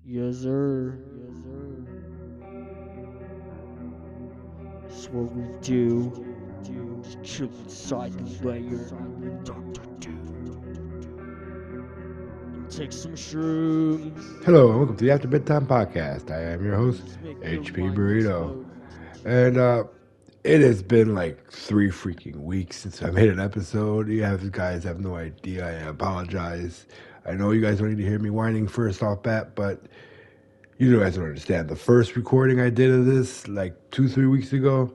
Yes, sir. Yes, sir. This is what we do. Just chill inside the layer. Dr. Take some shrooms. Hello and welcome to the After Bedtime podcast. I am your host, Just make your HP mind Burrito. explode. And it has been like 3 freaking weeks since I've made an episode. Guys have no idea. I apologize. I know you guys don't need to hear me whining first off bat, but you guys don't understand. The first recording I did of this, like 3 weeks ago,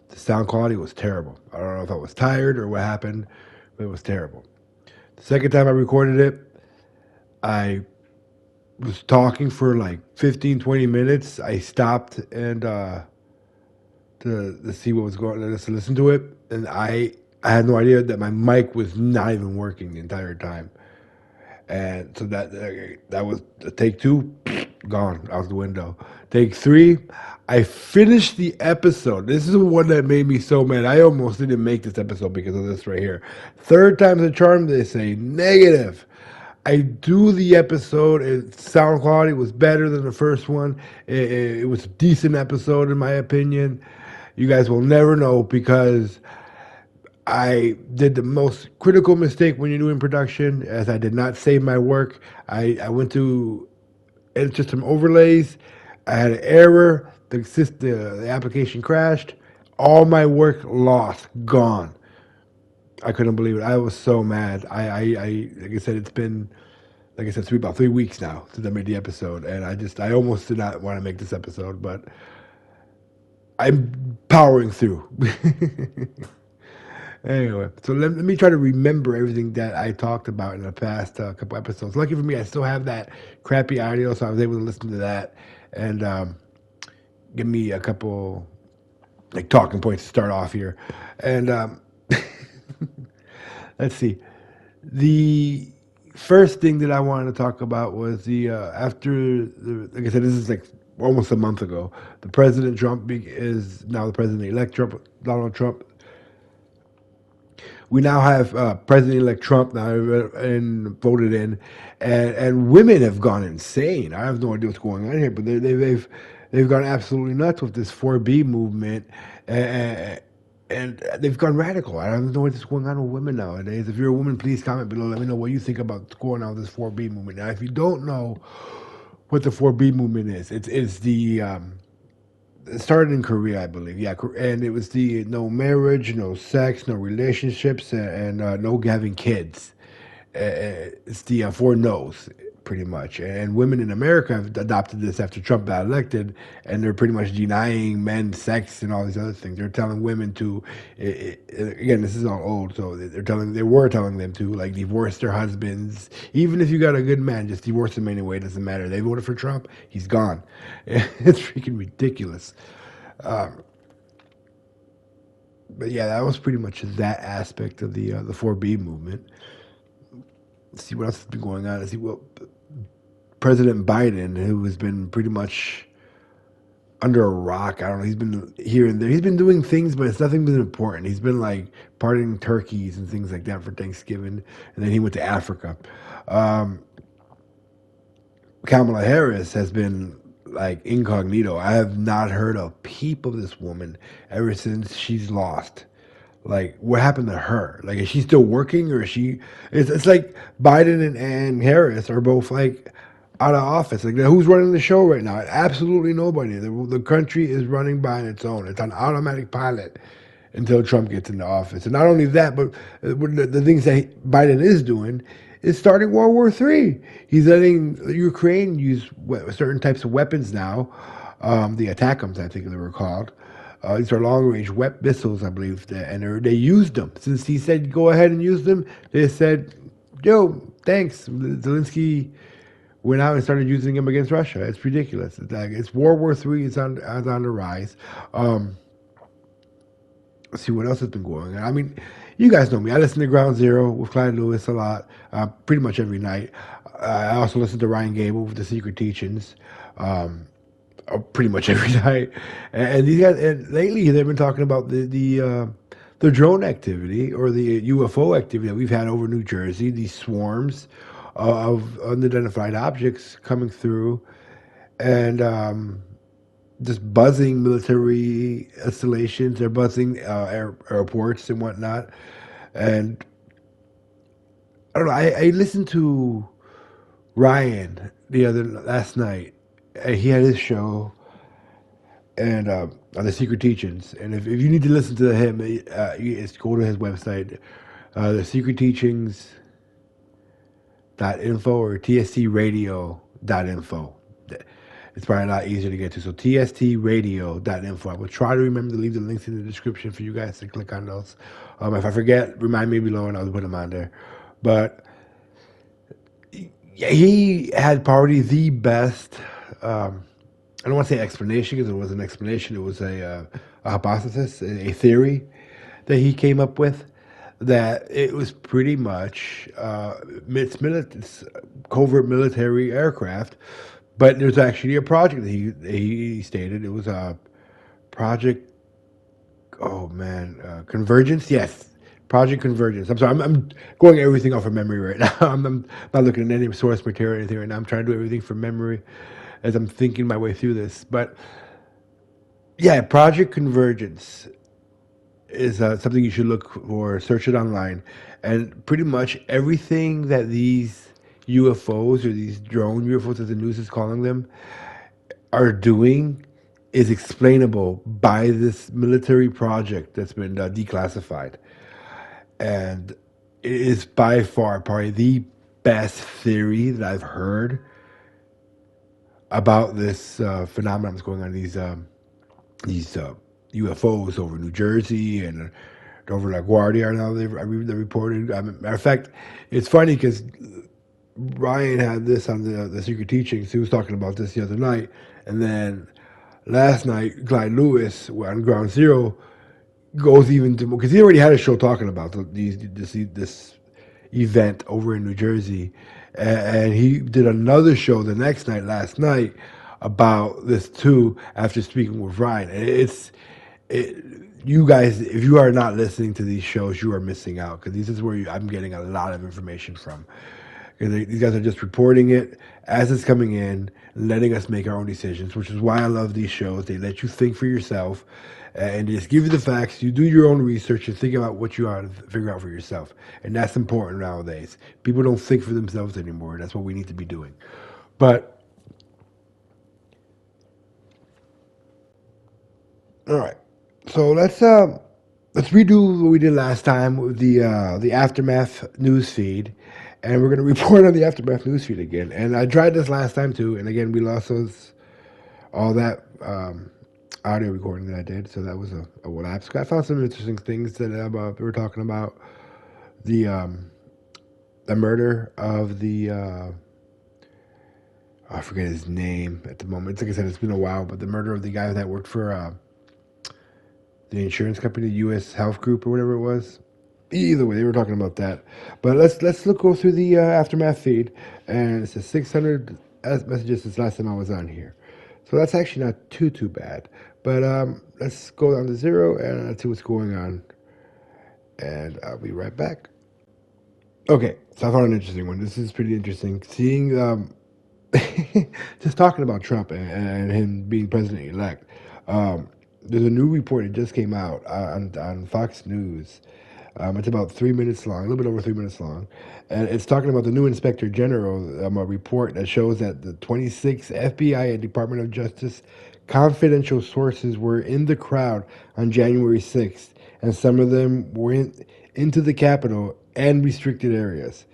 the sound quality was terrible. I don't know if I was tired or what happened, but it was terrible. The second time I recorded it, I was talking for like 15, 20 minutes. I stopped and to see what was going on, to listen to it, and I had no idea that my mic was not even working the entire time. And so that was take two, gone out the window. Take three, I finished the episode. This is the one that made me so mad. I almost didn't make this episode because of this right here. Third time's a charm, they say. Negative. I do the episode. Sound quality was better than the first one. It was a decent episode in my opinion. You guys will never know because I did the most critical mistake when you're doing production, as I did not save my work. I went to edit system overlays. I had an error. The application crashed. All my work lost, gone. I couldn't believe it. I was so mad. Like I said, it's been like I said, about 3 weeks now since I made the episode, and I almost did not want to make this episode, but I'm powering through. Anyway, so let me try to remember everything that I talked about in the past couple episodes. Lucky for me, I still have that crappy audio, so I was able to listen to that and give me a couple like talking points to start off here. And let's see. The first thing that I wanted to talk about was like I said, this is like almost a month ago. The President Trump is now the President-elect Trump, Donald Trump. We now have President-elect Trump now and voted in, and women have gone insane. I have no idea what's going on here, but they've gone absolutely nuts with this 4B movement, and, and they've gone radical. I don't know what's going on with women nowadays. If you're a woman, please comment below. Let me know what you think about going on with this 4B movement. Now, if you don't know what the 4B movement is, it's the it started in Korea, I believe. Yeah, and it was the no marriage, no sex, no relationships, and no having kids. It's the four no's, pretty much. And women in America have adopted this after Trump got elected, and they're pretty much denying men sex and all these other things. They're telling women to, again, this is all old, so they were telling them to like divorce their husbands, even if you got a good man, just divorce him anyway. It doesn't matter. They voted for Trump, he's gone. It's freaking ridiculous. But yeah, that was pretty much that aspect of the 4B movement. Let's see what else has been going on. Let's see what President Biden, who has been pretty much under a rock. I don't know. He's been here and there. He's been doing things, but it's nothing been important. He's been like partying turkeys and things like that for Thanksgiving, and then he went to Africa. Um, Kamala Harris has been like incognito. I have not heard a peep of this woman ever since she's lost. Like, what happened to her? Like, is she still working, or is she? It's like Biden and Harris are both like out of office. Like, who's running the show right now? Absolutely nobody. The country is running by on its own. It's on automatic pilot until Trump gets into office. And not only that, but the things that Biden is doing is starting World War III. He's letting Ukraine use certain types of weapons now. The ATACMS, I think they were called. These are long-range missiles, I believe, and they used them. Since he said go ahead and use them, they said, "Yo, thanks." Zelensky went out and started using them against Russia. It's ridiculous. It's World War III. It's on the rise. Let's see what else has been going on. I mean, you guys know me. I listen to GroundZero with Clyde Lewis a lot, pretty much every night. I also listen to Ryan Gable with The Secret Teachings. Pretty much every night. And these guys, and lately they've been talking about the drone activity or the UFO activity that we've had over New Jersey. These swarms. of unidentified objects coming through, and just buzzing military installations. They're buzzing airports and whatnot. And I don't know. I listened to Ryan last night. He had his show and on the Secret Teachings. And if you need to listen to him, it's go to his website, the Secret Teachings.info or Tstradio.info. It's probably a lot easier to get to. So Tstradio.info. I will try to remember to leave the links in the description for you guys to click on those. If I forget, remind me below and I'll put them on there. But yeah, he had probably the best. I don't want to say explanation because it wasn't an explanation. It was a hypothesis, a theory that he came up with. That it was pretty much it's covert military aircraft, but there's actually a project that he stated. It was a project. Oh man, Convergence. Yes, Project Convergence. I'm sorry. I'm going everything off of memory right now. I'm not looking at any source material or anything right now. I'm trying to do everything from memory as I'm thinking my way through this. But yeah, Project Convergence is something you should look for. Search it online, and pretty much everything that these UFOs or these drone UFOs, as the news is calling them, are doing is explainable by this military project that's been declassified. And it is by far probably the best theory that I've heard about this phenomenon that's going on. These UFOs over New Jersey and over LaGuardia now they reported. Matter of fact, it's funny because Ryan had this on the Secret Teachings. He was talking about this the other night, and then last night Clyde Lewis on GroundZero goes even to because he already had a show talking about this event over in New Jersey, and he did another show the next night, last night, about this too. After speaking with Ryan, you guys, if you are not listening to these shows, you are missing out because this is where I'm getting a lot of information from. These guys are just reporting it as it's coming in, letting us make our own decisions, which is why I love these shows. They let you think for yourself and they just give you the facts. You do your own research and think about what you ought to figure out for yourself. And that's important nowadays. People don't think for themselves anymore. That's what we need to be doing. But, all right. So let's redo what we did last time with the Aftermath news feed, and we're gonna report on the Aftermath news feed again. And I tried this last time too, and again we lost all that audio recording that I did, so that was a lapse. I found some interesting things that we were talking about the murder of the I forget his name at the moment. Like I said, it's been a while, but the murder of the guy that worked for the insurance company, U.S. Health Group or whatever it was. Either way, they were talking about that. But let's go through the Aftermath feed, and it says 600 messages since last time I was on here. So that's actually not too bad. But let's go down to zero and let's see what's going on. And I'll be right back. Okay, so I found an interesting one. This is pretty interesting. Seeing just talking about Trump and him being president-elect. There's a new report that just came out on Fox News. It's about 3 minutes long, a little bit over 3 minutes long. And it's talking about the new Inspector General, a report that shows that the 26 FBI and Department of Justice confidential sources were in the crowd on January 6th, and some of them were into the Capitol and restricted areas.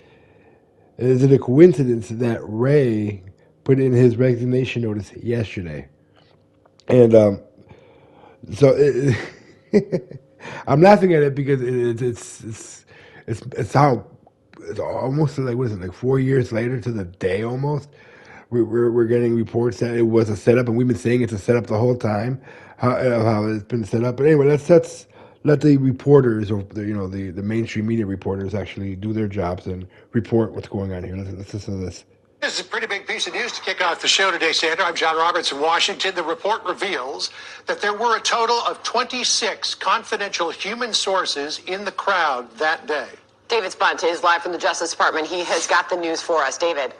Is it a coincidence that Ray put in his resignation notice yesterday? And so I'm laughing at it because it's how it's almost like, what is it, like 4 years later to the day almost. We're getting reports that it was a setup, and we've been saying it's a setup the whole time. How it's been set up. But anyway, let's let the reporters or the mainstream media reporters actually do their jobs and report what's going on here. Let's listen to this. This is a pretty big piece of news to kick off the show today, Sandra. I'm John Roberts in Washington. The report reveals that there were a total of 26 confidential human sources in the crowd that day. David Spunt is live from the Justice Department. He has got the news for us. David.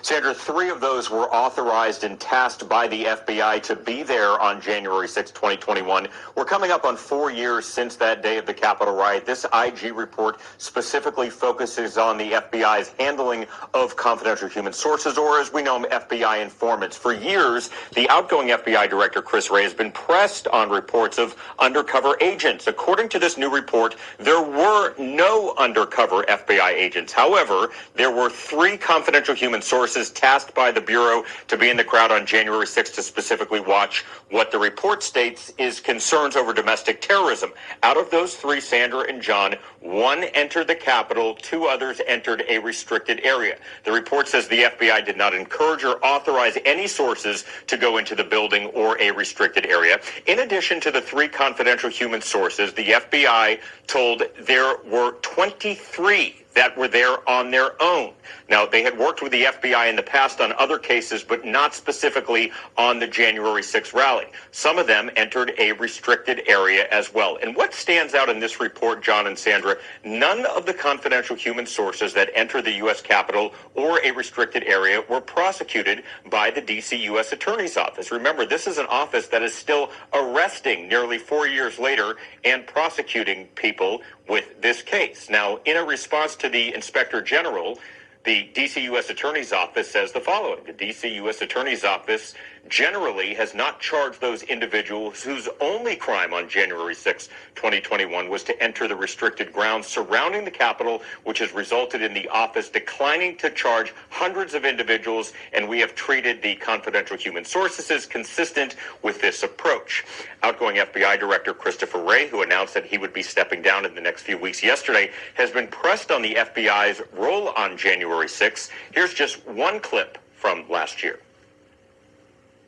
Sandra, 3 of those were authorized and tasked by the FBI to be there on January 6, 2021. We're coming up on 4 years since that day of the Capitol riot. This IG report specifically focuses on the FBI's handling of confidential human sources, or as we know them, FBI informants. For years, the outgoing FBI director, Chris Wray, has been pressed on reports of undercover agents. According to this new report, there were no undercover FBI agents. However, there were 3 confidential human sources tasked by the Bureau to be in the crowd on January 6th to specifically watch what the report states is concerns over domestic terrorism. Out of those 3, Sandra and John, 1 entered the Capitol, 2 others entered a restricted area. The report says the FBI did not encourage or authorize any sources to go into the building or a restricted area. In addition to the 3 confidential human sources, the FBI told there were 23 that were there on their own. Now, they had worked with the FBI in the past on other cases, but not specifically on the January 6th rally. Some of them entered a restricted area as well. And what stands out in this report, John and Sandra, none of the confidential human sources that entered the U.S. Capitol or a restricted area were prosecuted by the D.C. U.S. Attorney's Office. Remember, this is an office that is still arresting nearly 4 years later and prosecuting people with this case. Now, in a response to the Inspector General, the D.C. U.S. Attorney's Office says the following. The D.C. U.S. Attorney's Office generally has not charged those individuals whose only crime on January 6, 2021 was to enter the restricted grounds surrounding the Capitol, which has resulted in the office declining to charge hundreds of individuals, and we have treated the confidential human sources as consistent with this approach. Outgoing FBI Director Christopher Wray, who announced that he would be stepping down in the next few weeks yesterday, has been pressed on the FBI's role on January 6. Here's just one clip from last year.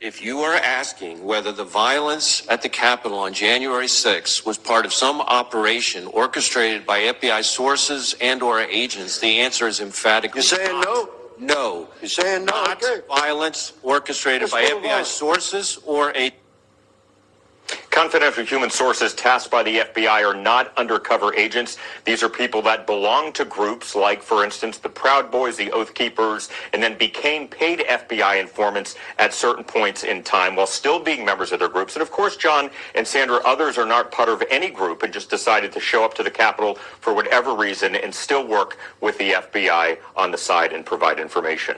If you are asking whether the violence at the Capitol on January 6th was part of some operation orchestrated by FBI sources and or agents, the answer is emphatically You're saying no? No. You're saying no? Not Okay. violence orchestrated by FBI sources or a Confidential human sources tasked by the FBI are not undercover agents. These are people that belong to groups like, for instance, the Proud Boys, the Oath Keepers, and then became paid FBI informants at certain points in time while still being members of their groups. And of course, John and Sandra, others are not part of any group and just decided to show up to the Capitol for whatever reason and still work with the FBI on the side and provide information.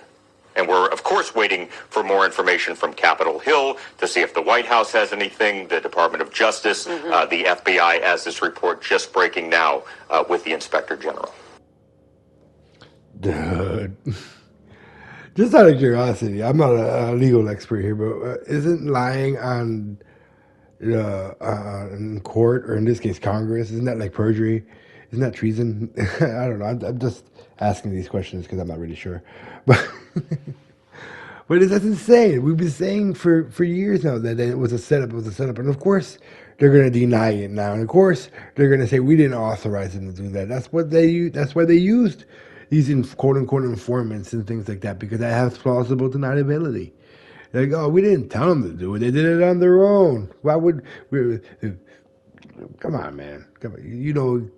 And we're, of course, waiting for more information from Capitol Hill to see if the White House has anything, the Department of Justice, the FBI, as this report just breaking now with the Inspector General. Dude. Just out of curiosity, I'm not a legal expert here, but isn't lying on in court, or in this case Congress, isn't that like perjury? Isn't that treason? I don't know. I'm just asking these questions because I'm not really sure. But but that's insane. We've been saying for years now that it was a setup. It was a setup, and of course they're going to deny it now. And of course they're going to say we didn't authorize them to do that. That's what they. That's why they used these quote unquote informants and things like that, because that has plausible deniability. They're like, oh, we didn't tell them to do it. They did it on their own. Why would we? Come on, man. Come on. You know,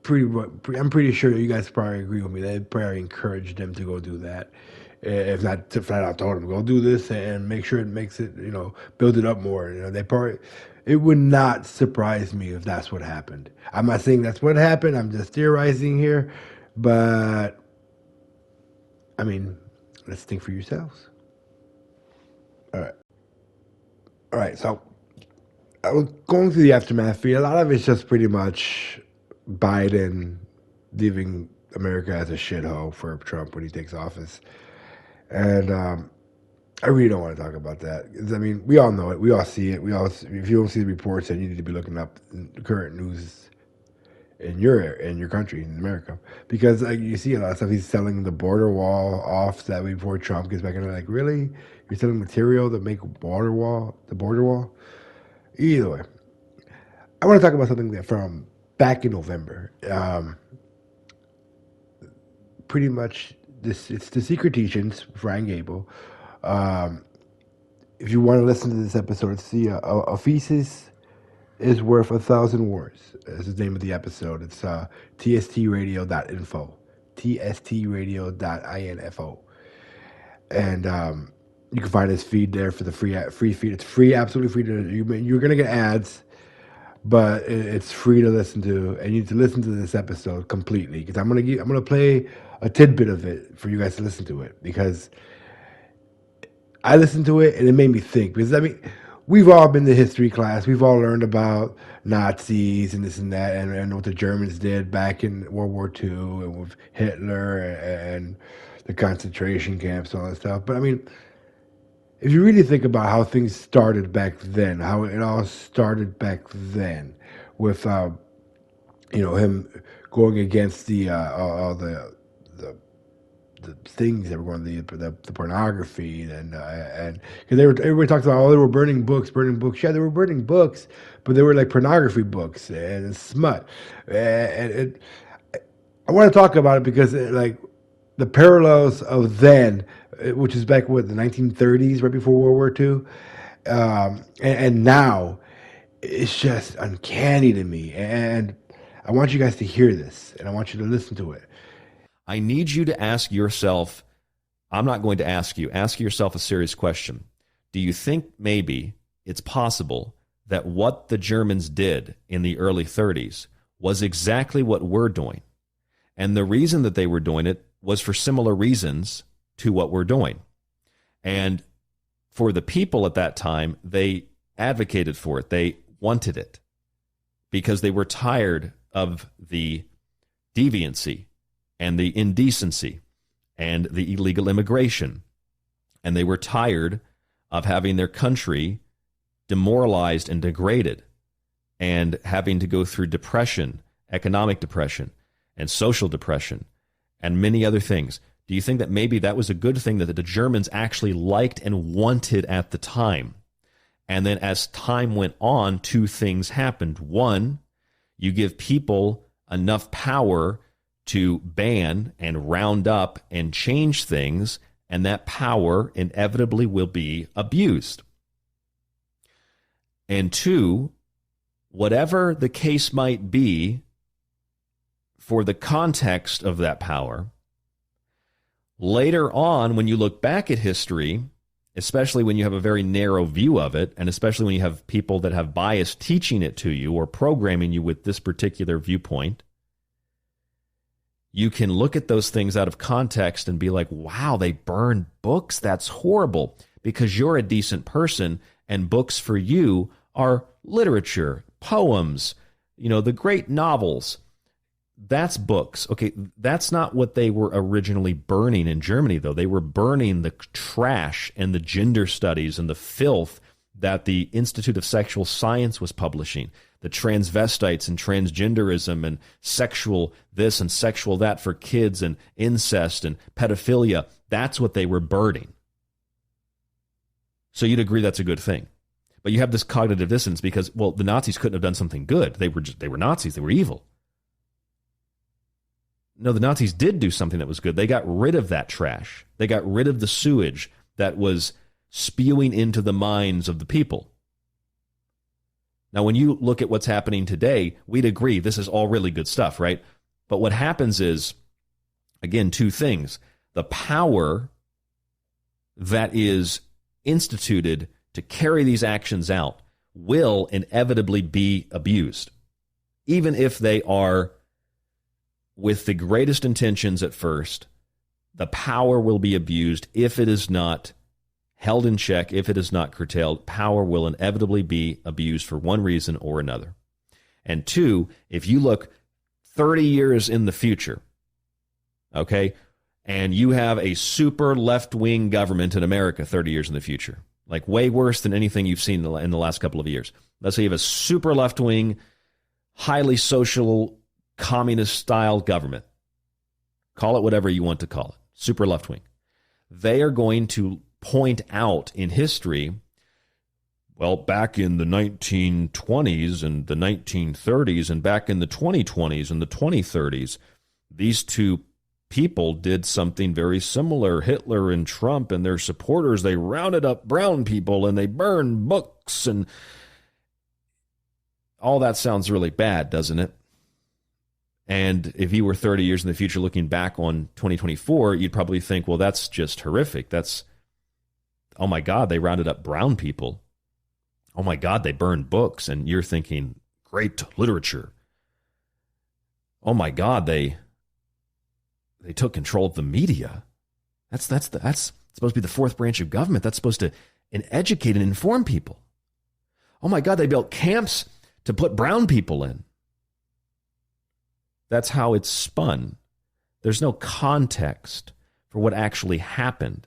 I'm pretty sure you guys probably agree with me. They probably encouraged them to go do that. If not to flat out told them, go do this and make sure it makes it, build it up more. They probably, it would not surprise me if that's what happened. I'm not saying that's what happened. I'm just theorizing here. But, I mean, let's think for yourselves. All right, so I was going through the aftermath feed. A lot of it's just pretty much Biden leaving America as a shithole for Trump when he takes office. And I really don't want to talk about that. I mean, we all know it. We all see it. If you don't see the reports, then you need to be looking up current news in your country, in America. Because you see a lot of stuff. He's selling the border wall off that way before Trump gets back in. Like, really? You're selling material to make the border wall? Either way. I want to talk about something that from back in November. Pretty much, it's the Secret Teachings with Ryan Gable. If you want to listen to this episode, see a thesis is worth 1,000 words. Is the name of the episode. It's Tstradio.info. Tstradio.info. And you can find his feed there for the free feed. It's free, absolutely free. You're going to get ads, but it's free to listen to. And you need to listen to this episode completely, because I'm going to play a tidbit of it for you guys to listen to it, because I listened to it and it made me think. Because, I mean, we've all been to history class. We've all learned about Nazis and this and that, and what the Germans did back in World War II, and with Hitler and the concentration camps and all that stuff. But, I mean, if you really think about how things started back then, how it all started back then, with him going against all the things that were going, the pornography, and because everybody talks about, they were burning books. Yeah, they were burning books, but they were like pornography books and smut. I want to talk about it because like the parallels of then, which is back the 1930s, right before World War II, and now, it's just uncanny to me. And I want you guys to hear this, and I want you to listen to it. I need you to ask yourself, I'm not going to ask yourself a serious question. Do you think maybe it's possible that what the Germans did in the early 30s was exactly what we're doing? And the reason that they were doing it was for similar reasons to what we're doing. And for the people at that time, they advocated for it. They wanted it because they were tired of the deviancy and the indecency and the illegal immigration. And they were tired of having their country demoralized and degraded and having to go through depression, economic depression, and social depression, and many other things. Do you think that maybe that was a good thing that the Germans actually liked and wanted at the time? And then as time went on, two things happened. One, you give people enough power to ban and round up and change things, and that power inevitably will be abused. And two, whatever the case might be for the context of that power, later on, when you look back at history, especially when you have a very narrow view of it, and especially when you have people that have bias teaching it to you or programming you with this particular viewpoint, you can look at those things out of context and be like, wow, they burned books? That's horrible, because you're a decent person, and books for you are literature, poems, the great novels. That's books. Okay, that's not what they were originally burning in Germany, though. They were burning the trash and the gender studies and the filth that the Institute of Sexual Science was publishing, the transvestites and transgenderism and sexual this and sexual that for kids and incest and pedophilia. That's what they were burning. So you'd agree that's a good thing. But you have this cognitive dissonance because, well, the Nazis couldn't have done something good. They were Nazis. They were evil. No, the Nazis did do something that was good. They got rid of that trash. They got rid of the sewage that was spewing into the minds of the people. Now, when you look at what's happening today, we'd agree this is all really good stuff, right? But what happens is, again, two things. The power that is instituted to carry these actions out will inevitably be abused, even if they are with the greatest intentions at first. The power will be abused if it is not held in check, if it is not curtailed. Power will inevitably be abused for one reason or another. And two, if you look 30 years in the future, okay, and you have a super left-wing government in America 30 years in the future, like way worse than anything you've seen in the last couple of years. Let's say you have a super left-wing, highly social, communist-style government. Call it whatever you want to call it. Super left-wing. They are going to point out in history, well, back in the 1920s and the 1930s and back in the 2020s and the 2030s, these two people did something very similar. Hitler and Trump and their supporters, they rounded up brown people and they burned books and all that sounds really bad, doesn't it? And if you were 30 years in the future looking back on 2024, you'd probably think, well, that's just horrific. That's, oh my God, they rounded up brown people. Oh my God, they burned books. And you're thinking, great literature. Oh my God, they took control of the media. That's supposed to be the fourth branch of government. That's supposed to educate and inform people. Oh my God, they built camps to put brown people in. That's how it's spun. There's no context for what actually happened.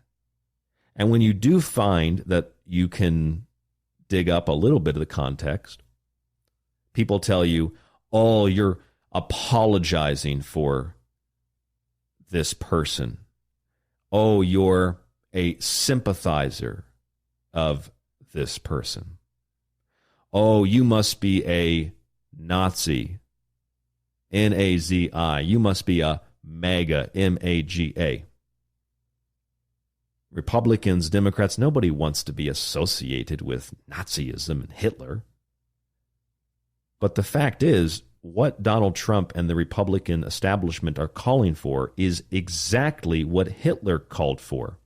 And when you do find that you can dig up a little bit of the context, people tell you, oh, you're apologizing for this person. Oh, you're a sympathizer of this person. Oh, you must be a Nazi. N-A-Z-I. You must be a MAGA, M-A-G-A. Republicans, Democrats, nobody wants to be associated with Nazism and Hitler. But the fact is, what Donald Trump and the Republican establishment are calling for is exactly what Hitler called for.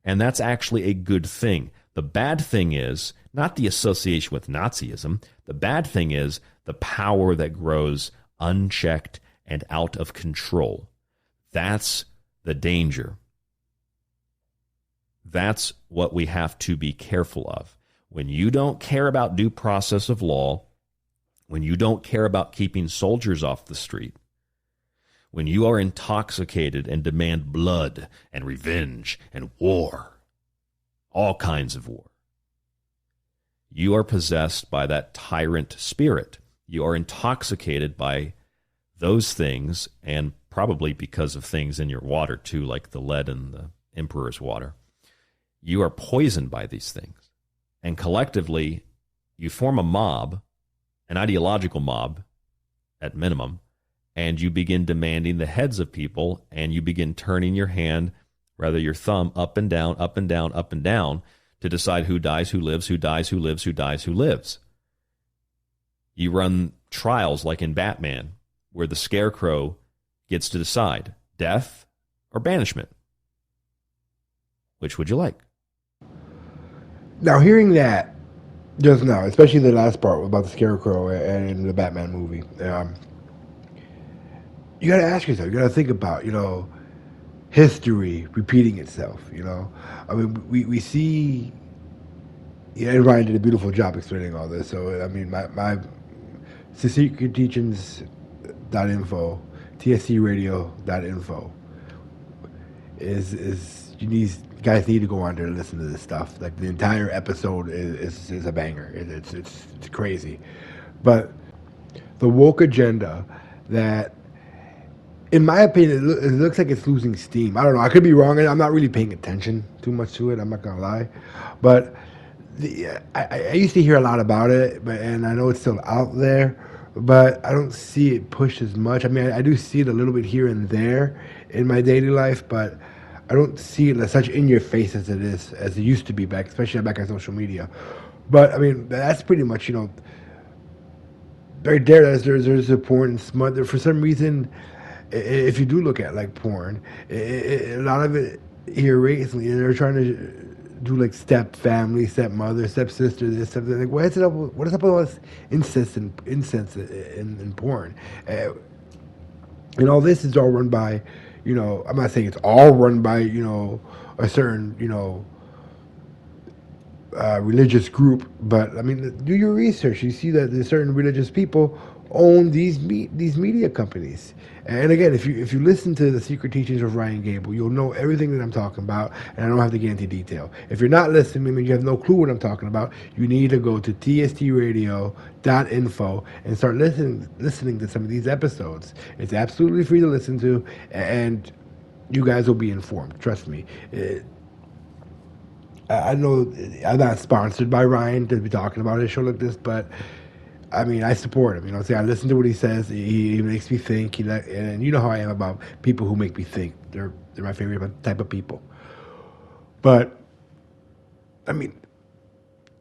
And that's actually a good thing. The bad thing is not the association with Nazism. The bad thing is the power that grows unchecked and out of control. That's the danger. That's what we have to be careful of. When you don't care about due process of law, when you don't care about keeping soldiers off the street, when you are intoxicated and demand blood and revenge and war, all kinds of war, you are possessed by that tyrant spirit. You are intoxicated by those things, and probably because of things in your water too, like the lead in the emperor's water. You are poisoned by these things. And collectively, you form a mob, an ideological mob at minimum, and you begin demanding the heads of people, and you begin turning your hand, rather your thumb, up and down, up and down, up and down, to decide who dies, who lives, who dies, who lives, who dies, who lives. You run trials like in Batman, where the Scarecrow gets to decide death or banishment. Which would you like? Now, hearing that just now, especially the last part about the Scarecrow and the Batman movie, you got to ask yourself, you got to think about, history repeating itself, I mean, we see, and Ryan did a beautiful job explaining all this. So, I mean, my secretteachings.info, Tstradio.info is you guys need to go on there and listen to this stuff. Like, the entire episode is a banger. It's crazy. But the woke agenda that, in my opinion, it looks like it's losing steam. I don't know. I could be wrong. I'm not really paying attention too much to it. I'm not going to lie. But I used to hear a lot about it, and I know it's still out there, but I don't see it pushed as much. I mean, I do see it a little bit here and there in my daily life, but I don't see it as such in your face as it used to be back, especially back on social media. But I mean, that's pretty much, right there. There's a porn and smut. For some reason, if you do look at like porn, a lot of it here recently, they're trying to do like step family, step mother, step sister, this stuff. Like, what is up with all this incest in porn? And all this is all run by, I'm not saying it's all run by, a certain, religious group, but I mean, do your research. You see that there's certain religious people own these media companies. And again, if you listen to the Secret Teachings of Ryan Gable, you'll know everything that I'm talking about, and I don't have to get into detail. If you're not listening, I mean, you have no clue what I'm talking about, you need to go to Tstradio.info and start listening to some of these episodes. It's absolutely free to listen to, and you guys will be informed. Trust me. I know I'm not sponsored by Ryan to be talking about a show like this, but I mean, I support him. I listen to what he says. He makes me think. And you know how I am about people who make me think. They're my favorite type of people. But I mean,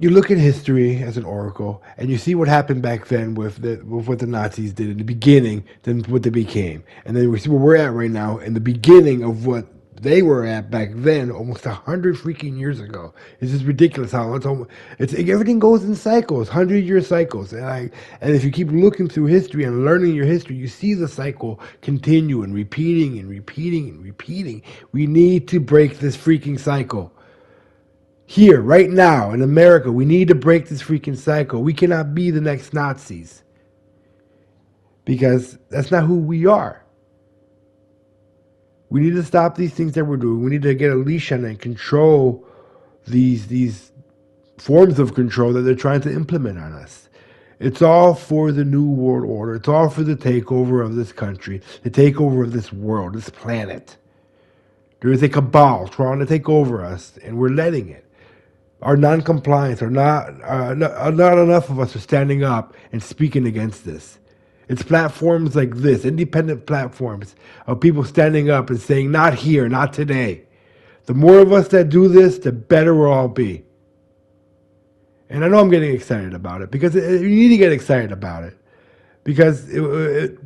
you look at history as an oracle, and you see what happened back then with what the Nazis did in the beginning, then what they became, and then we see where we're at right now in the beginning of what they were at back then, almost 100 freaking years ago. It's just ridiculous how it's everything goes in cycles, 100-year cycles, and if you keep looking through history and learning your history, you see the cycle continue and repeating and repeating and repeating. We need to break this freaking cycle. Here, right now, in America, we need to break this freaking cycle. We cannot be the next Nazis. Because that's not who we are. We need to stop these things that we're doing. We need to get a leash on and control these forms of control that they're trying to implement on us. It's all for the New World Order. It's all for the takeover of this country, the takeover of this world, this planet. There is a cabal trying to take over us, and we're letting it. Our non-compliance are not enough of us are standing up and speaking against this. It's platforms like this, independent platforms of people standing up and saying, not here, not today. The more of us that do this, the better we'll all be. And I know I'm getting excited about it because you need to get excited about it. Because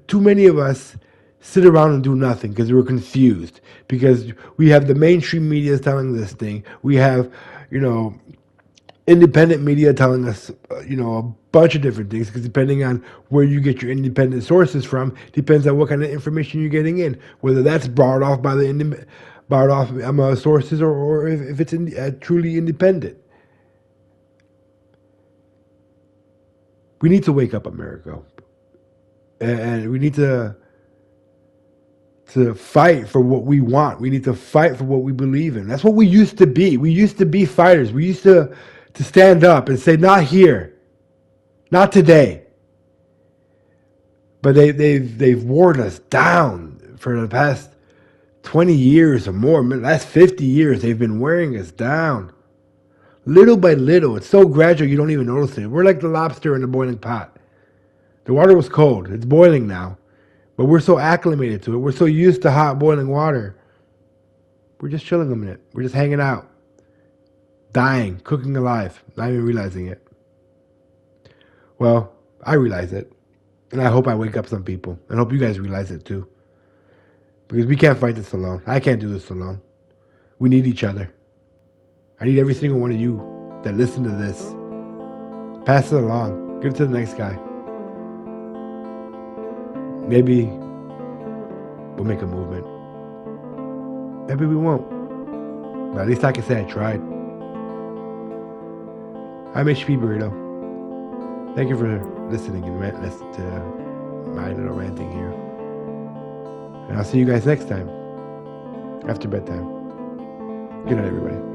too many of us sit around and do nothing because we're confused. Because we have the mainstream media telling this thing. We have, independent media telling us, a bunch of different things, because depending on where you get your independent sources from, depends on what kind of information you're getting in, whether that's brought off by the sources or if it's truly independent. We need to wake up, America, and we need to fight for what we want. We need to fight for what we believe in. That's what we used to be. We used to be fighters. We used to stand up and say, not here, not today. But they've worn us down for the past 20 years or more. The last 50 years, they've been wearing us down. Little by little. It's so gradual you don't even notice it. We're like the lobster in the boiling pot. The water was cold. It's boiling now. But we're so acclimated to it. We're so used to hot boiling water. We're just chilling a minute. We're just hanging out. Dying, cooking alive, not even realizing it. Well, I realize it. And I hope I wake up some people. And I hope you guys realize it too. Because we can't fight this alone. I can't do this alone. We need each other. I need every single one of you that listen to this. Pass it along. Give it to the next guy. Maybe we'll make a movement. Maybe we won't. But at least I can say I tried. I'm HP Burrito. Thank you for listening and listening to my little ranting here. And I'll see you guys next time after bedtime. Good night, everybody.